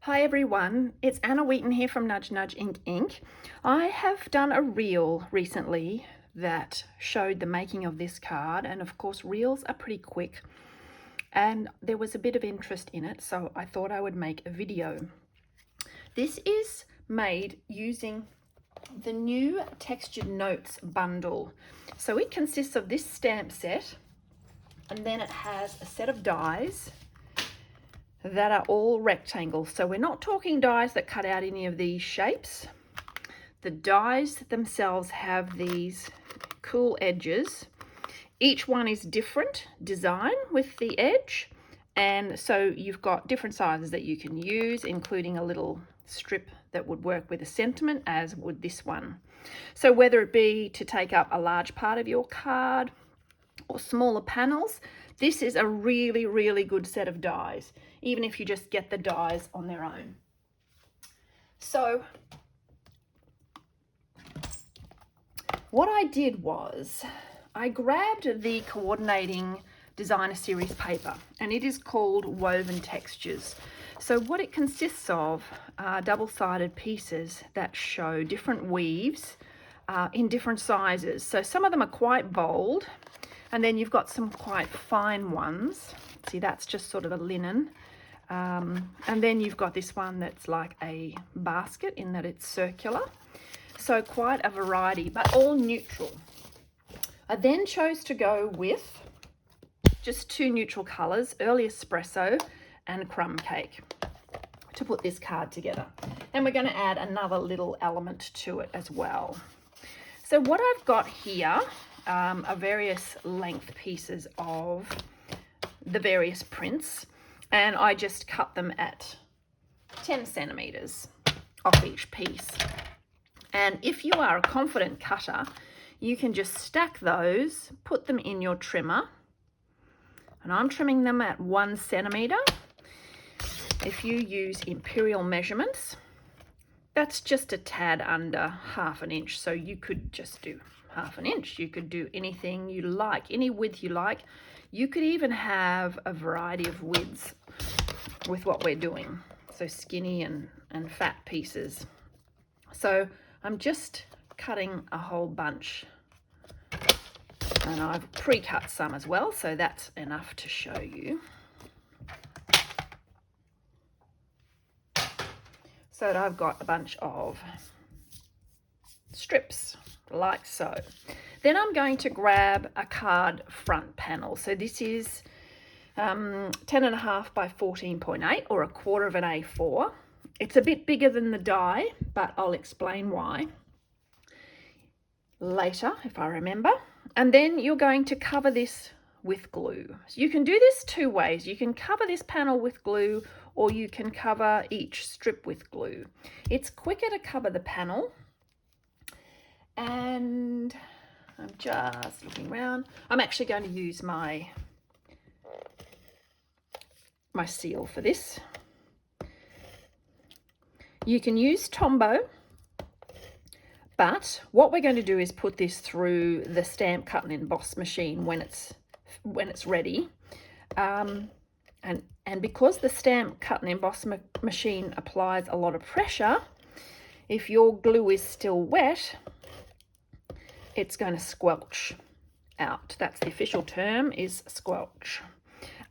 Hi everyone, it's Anna Wheaton here from Nudge Nudge Ink. I have done a reel recently that showed the making of this card, and of course reels are pretty quick and there was a bit of interest in it, so I thought I would make a video. This is made using the new Textured Notes bundle. So it consists of this stamp set, and then it has a set of dies that are all rectangles. So we're not talking dies that cut out any of these shapes. The dies themselves have these cool edges. Each one is different design with the edge, and so you've got different sizes that you can use, including a little strip that would work with a sentiment, as would this one. So whether it be to take up a large part of your card or smaller panels, this is a really, really good set of dies, even if you just get the dies on their own. So what I did was I grabbed the coordinating designer series paper, and it is called Woven Textures. So what it consists of are double-sided pieces that show different weaves in different sizes. So some of them are quite bold, and then you've got some quite fine ones. See, that's just sort of a linen. And then you've got this one that's like a basket in that it's circular. So quite a variety, but all neutral. I then chose to go with just two neutral colours, Early Espresso and Crumb Cake, to put this card together. And we're going to add another little element to it as well. So what I've got here are various length pieces of the various prints, and I just cut them at 10 centimeters off each piece. And if you are a confident cutter, you can just stack those, put them in your trimmer, and I'm trimming them at 1 centimeter. If you use imperial measurements, that's just a tad under ½ an inch, so you could just do ½ an inch. You could do anything you like, any width you like. You could even have a variety of widths with what we're doing, so skinny and fat pieces. So I'm just cutting a whole bunch, and I've pre-cut some as well, so that's enough to show you. So that I've got a bunch of strips like so. Then I'm going to grab a card front panel. So this is 10.5 by 14.8, or 1/4 of an A4. It's a bit bigger than the die, but I'll explain why later if I remember. And then you're going to cover this with glue. So you can do this two ways. You can cover this panel with glue, or you can cover each strip with glue. It's quicker to cover the panel. And I'm just looking around. I'm actually going to use my seal for this. You can use Tombow, but what we're going to do is put this through the stamp cut and emboss machine when it's ready. And because the stamp cut and emboss machine applies a lot of pressure, if your glue is still wet, it's going to squelch out. That's the official term, is squelch.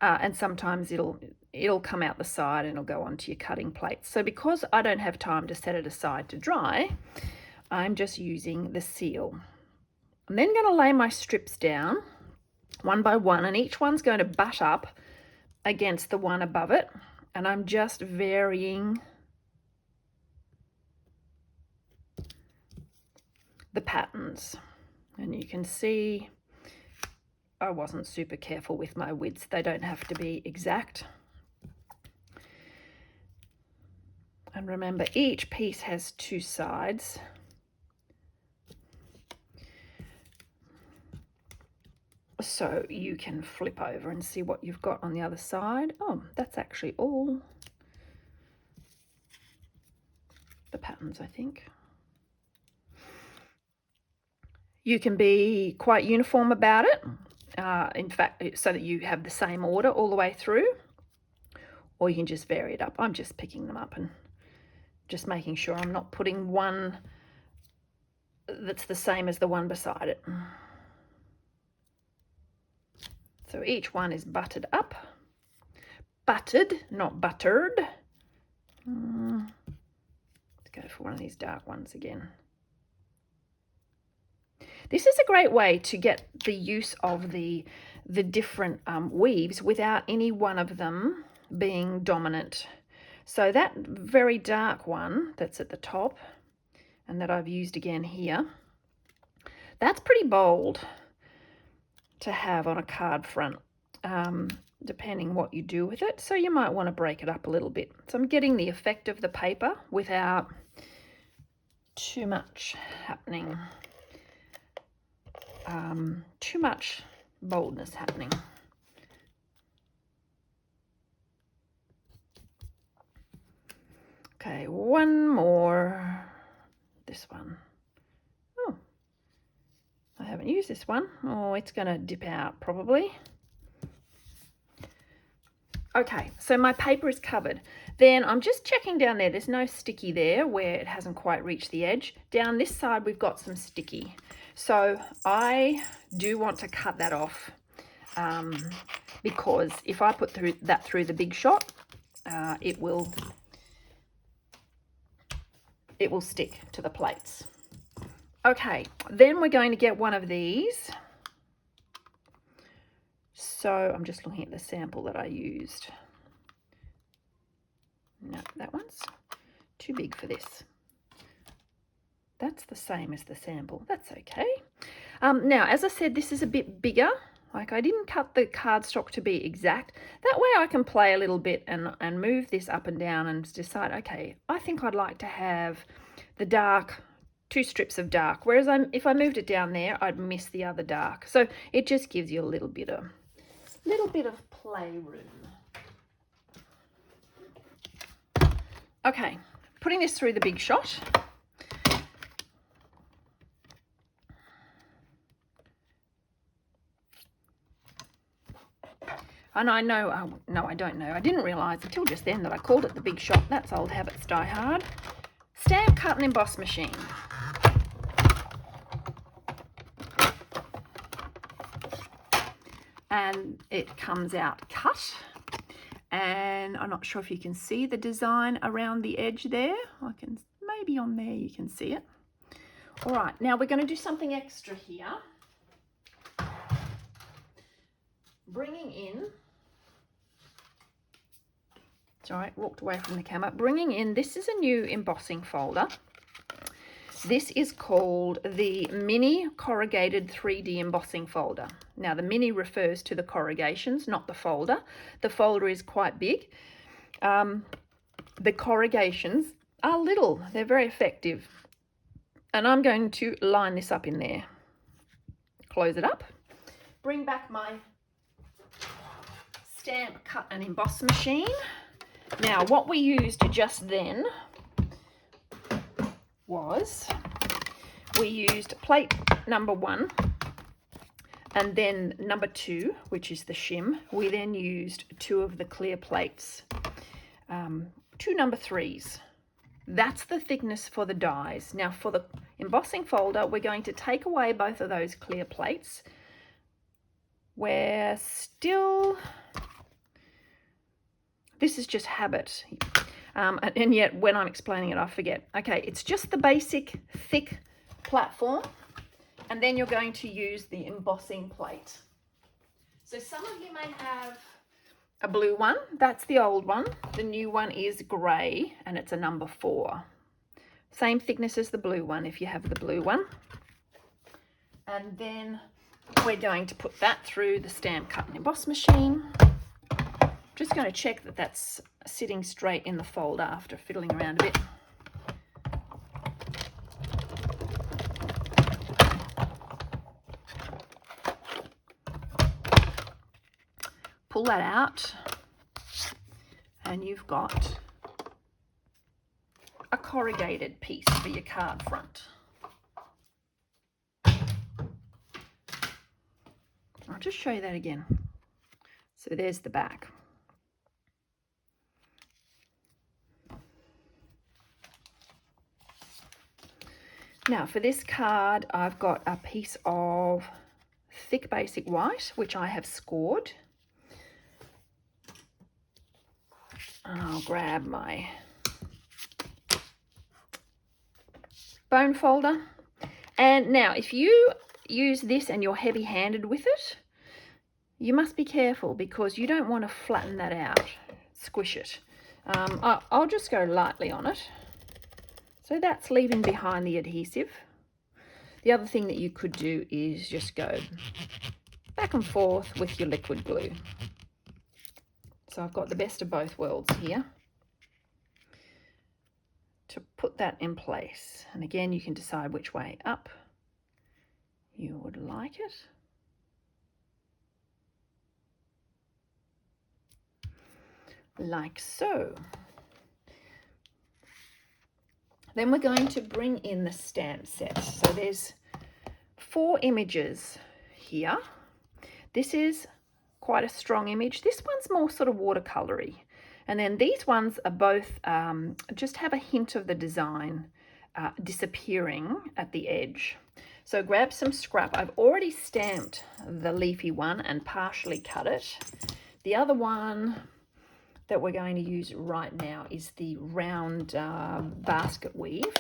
And sometimes it'll come out the side and it'll go onto your cutting plate. So because I don't have time to set it aside to dry, I'm just using the seal. I'm then going to lay my strips down one by one, and each one's going to butt up against the one above it, and I'm just varying the patterns. And you can see I wasn't super careful with my widths. They don't have to be exact. And remember, each piece has two sides. So you can flip over and see what you've got on the other side. Oh, that's actually all the patterns, I think. You can be quite uniform about it, in fact, so that you have the same order all the way through, or you can just vary it up. I'm just picking them up and just making sure I'm not putting one that's the same as the one beside it. So each one is buttered up. Buttered, not buttered. Let's go for one of these dark ones again. This is a great way to get the use of the different weaves without any one of them being dominant. So that very dark one that's at the top and that I've used again here, that's pretty bold to have on a card front, depending what you do with it. So you might want to break it up a little bit. So I'm getting the effect of the paper without too much happening, too much boldness happening. Okay, one more. This one. Oh, I haven't used this one. Oh, it's going to dip out probably. Okay, so my paper is covered. Then I'm just checking down there. There's no sticky there where it hasn't quite reached the edge. Down this side, we've got some sticky. So I do want to cut that off because if I put that through the big shot, it will stick to the plates. Okay, then we're going to get one of these. So I'm just looking at the sample that I used. No, that one's too big for this. That's the same as the sample. That's okay. Now, as I said, this is a bit bigger. Like I didn't cut the cardstock to be exact. That way I can play a little bit and move this up and down and decide, okay, I think I'd like to have the dark, 2 strips of dark. Whereas if I moved it down there, I'd miss the other dark. So it just gives you a little bit of playroom. Okay, putting this through the big shot. And I know, no, I don't know. I didn't realise until just then that I called it the big shot. That's old habits die hard. Stamp, cut and emboss machine. And it comes out cut. And I'm not sure if you can see the design around the edge there. Maybe on there you can see it. All right, now we're going to do something extra here. Bringing in, sorry, walked away from the camera. Bringing in, this is a new embossing folder. This is called the Mini Corrugated 3D Embossing Folder. Now, the mini refers to the corrugations, not the folder. The folder is quite big. The corrugations are little. They're very effective. And I'm going to line this up in there. Close it up. Bring back my stamp, cut and emboss machine. Now, what we used just then was we used plate number 1 and then number 2, which is the shim. We then used 2 of the clear plates, 2 number 3s. That's the thickness for the dies. Now for the embossing folder, we're going to take away both of those clear plates. We're still, this is just habit. And yet when I'm explaining it, I forget. Okay, it's just the basic thick platform. And then you're going to use the embossing plate. So some of you may have a blue one. That's the old one. The new one is grey and it's a number 4. Same thickness as the blue one if you have the blue one. And then we're going to put that through the stamp, cut and emboss machine. Just going to check that that's sitting straight in the folder after fiddling around a bit. Pull that out and you've got a corrugated piece for your card front. I'll just show you that again. So there's the back. Now for this card, I've got a piece of thick basic white, which I have scored. And I'll grab my bone folder. And now if you use this and you're heavy-handed with it, you must be careful because you don't want to flatten that out, squish it. I'll just go lightly on it. So that's leaving behind the adhesive. The other thing that you could do is just go back and forth with your liquid glue. So I've got the best of both worlds here to put that in place. And again, you can decide which way up you would like it. Like so. Then we're going to bring in the stamp set. So there's 4 images here. This is quite a strong image. This one's more sort of watercolory. And then these ones are both just have a hint of the design disappearing at the edge. So grab some scrap. I've already stamped the leafy one and partially cut it. The other one that we're going to use right now is the round basket weave,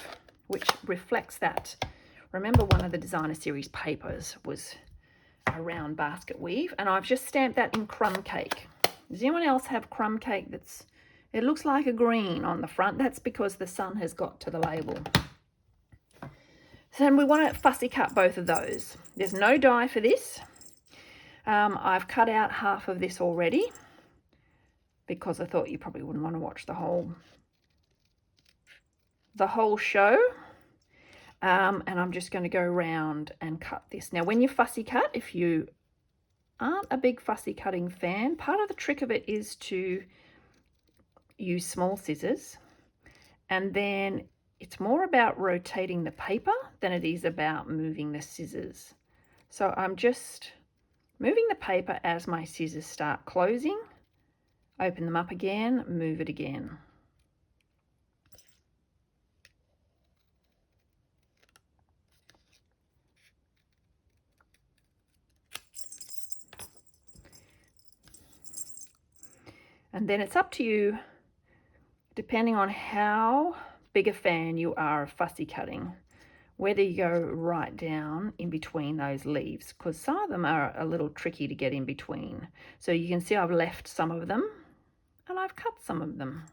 which reflects that. Remember, one of the designer series papers was a round basket weave, and I've just stamped that in crumb cake. Does anyone else have crumb cake it looks like a green on the front? That's because the sun has got to the label. So then we want to fussy cut both of those. There's no die for this. I've cut out half of this already because I thought you probably wouldn't want to watch the whole show. And I'm just going to go around and cut this. Now, when you fussy cut, if you aren't a big fussy cutting fan, part of the trick of it is to use small scissors, and then it's more about rotating the paper than it is about moving the scissors. So I'm just moving the paper as my scissors start closing, open them up again, move it again. And then it's up to you, depending on how big a fan you are of fussy cutting, whether you go right down in between those leaves, because some of them are a little tricky to get in between. So you can see I've left some of them and I've cut some of them,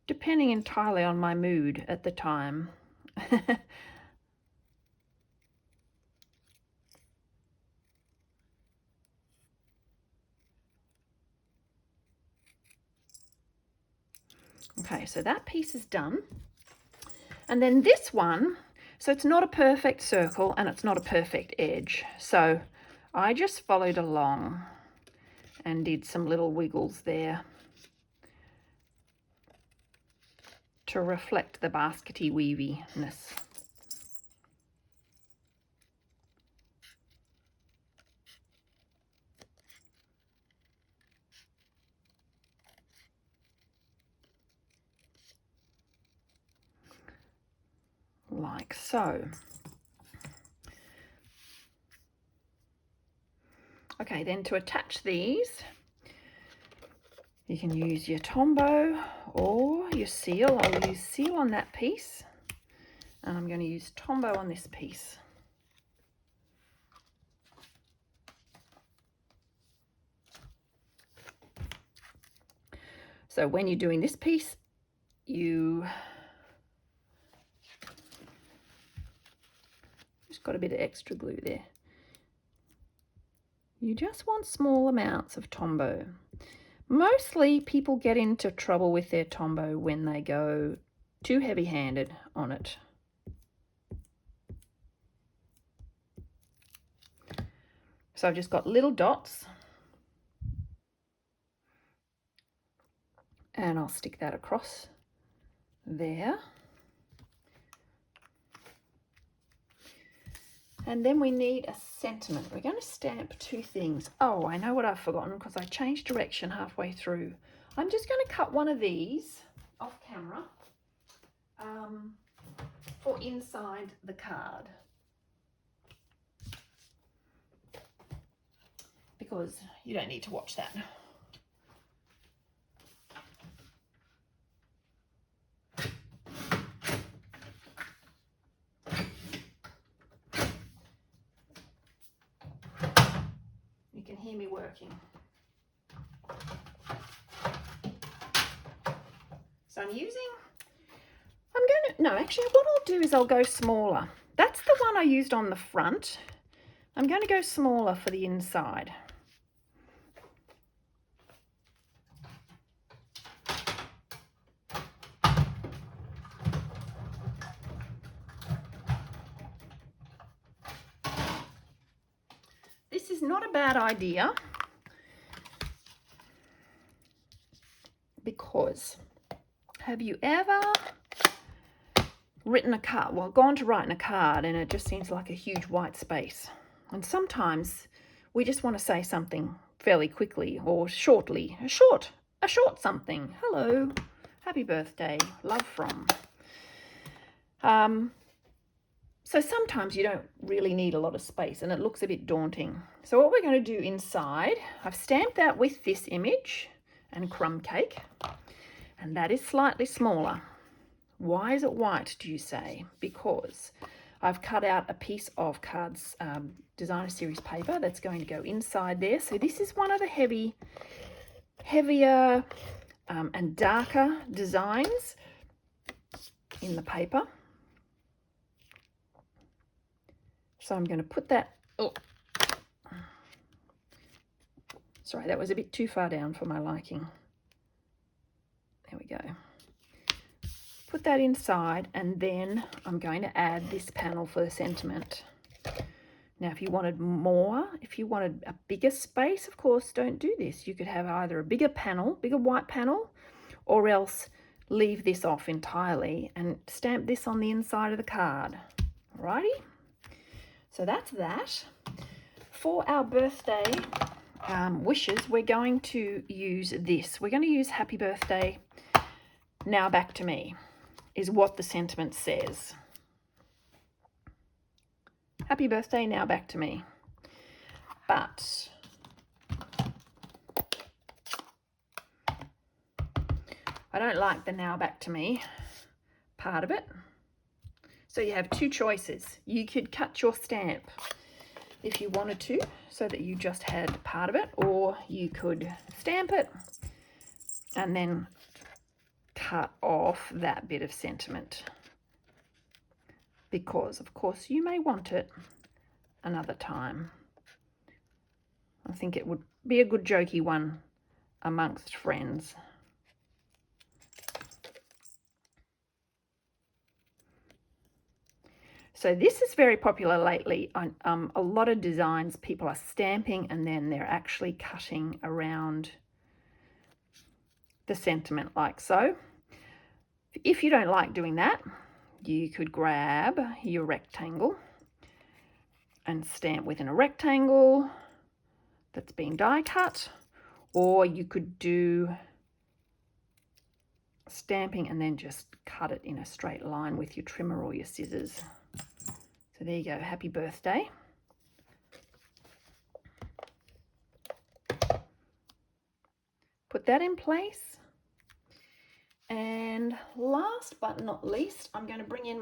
depending entirely on my mood at the time. Okay, so that piece is done. And then this one, so it's not a perfect circle and it's not a perfect edge. So I just followed along and did some little wiggles there to reflect the baskety weaviness. Like so. Okay, then to attach these, you can use your Tombow or your seal. I'll use seal on that piece, and I'm going to use Tombow on this piece. So when you're doing this piece, you just got a bit of extra glue there. You just want small amounts of Tombow. Mostly people get into trouble with their Tombow when they go too heavy-handed on it. So I've just got little dots, and I'll stick that across there. And then we need a sentiment. We're going to stamp 2 things. Oh, I know what I've forgotten because I changed direction halfway through. I'm just going to cut one of these off camera. for inside the card. Because you don't need to watch that. You can hear me working. So actually what I'll do is I'll go smaller. That's the one I used on the front. I'm going to go smaller for the inside. This is not a bad idea because have you ever written a card, gone to write in a card and it just seems like a huge white space? And sometimes we just want to say something fairly quickly or shortly, a short something. Hello, happy birthday, love from. So sometimes you don't really need a lot of space and it looks a bit daunting. So what we're going to do inside, I've stamped that with this image and crumb cake, and that is slightly smaller. Why is it white, do you say? Because I've cut out a piece of cards designer series paper that's going to go inside there. So this is one of the heavier and darker designs in the paper. So I'm going to put that, sorry, that was a bit too far down for my liking. There we go. Put that inside, and then I'm going to add this panel for the sentiment. Now, if you wanted more, if you wanted a bigger space, of course, don't do this. You could have either a bigger white panel, or else leave this off entirely and stamp this on the inside of the card. Alrighty? So that's that. For our birthday wishes, we're going to use this. We're going to use Happy Birthday, Now Back to Me, is what the sentiment says. Happy birthday, now back to me. But I don't like the now back to me part of it. So you have two choices. You could cut your stamp if you wanted to, so that you just had part of it, or you could stamp it and then cut off that bit of sentiment, because of course you may want it another time. I think it would be a good jokey one amongst friends. So this is very popular lately. A lot of designs people are stamping and then they're actually cutting around the sentiment like so. If you don't like doing that, you could grab your rectangle and stamp within a rectangle that's been die cut, or you could do stamping and then just cut it in a straight line with your trimmer or your scissors. So there you go, happy birthday. Put that in place. And last but not least, I'm going to bring in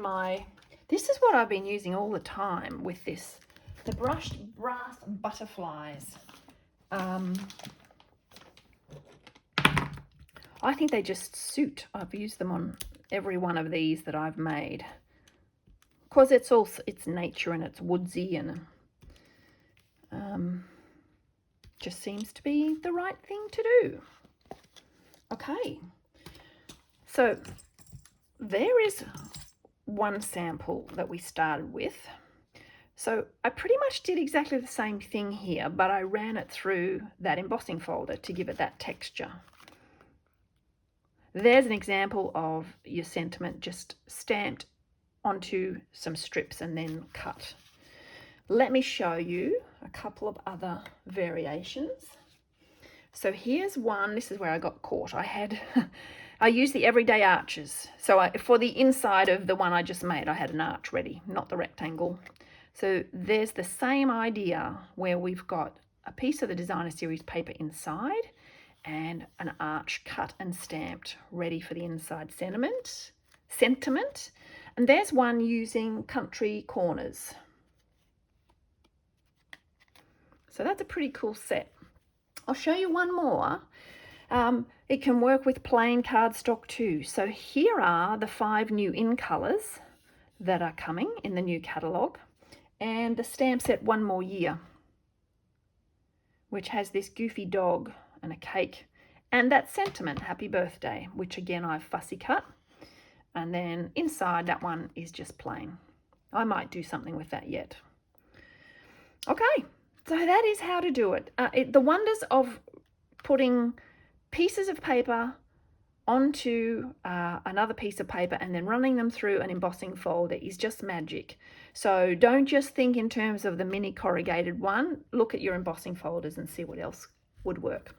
this is what I've been using all the time with this, the brushed brass butterflies. I think they just suit. I've used them on every one of these that I've made, because it's nature and it's woodsy and just seems to be the right thing to do. Okay, so there is one sample that we started with. So I pretty much did exactly the same thing here, but I ran it through that embossing folder to give it that texture. There's an example of your sentiment just stamped onto some strips and then cut. Let me show you a couple of other variations. So here's one. This is where I got caught. I had I use the everyday arches. So for the inside of the one I just made, I had an arch ready, not the rectangle. So there's the same idea where we've got a piece of the designer series paper inside and an arch cut and stamped ready for the inside sentiment. And there's one using country corners. So that's a pretty cool set. I'll show you one more. It can work with plain cardstock too. So here are the 5 new in colours that are coming in the new catalogue, and the stamp set One More Year, which has this goofy dog and a cake, and that sentiment, Happy Birthday, which again I've fussy cut. And then inside, that one is just plain. I might do something with that yet. Okay, so that is how to do it. The wonders of putting pieces of paper onto another piece of paper and then running them through an embossing folder is just magic. So don't just think in terms of the mini corrugated one. Look at your embossing folders and see what else would work.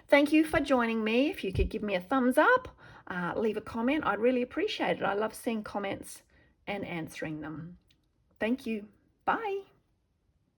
Thank you for joining me. If you could give me a thumbs up, leave a comment, I'd really appreciate it. I love seeing comments and answering them. Thank you. Bye.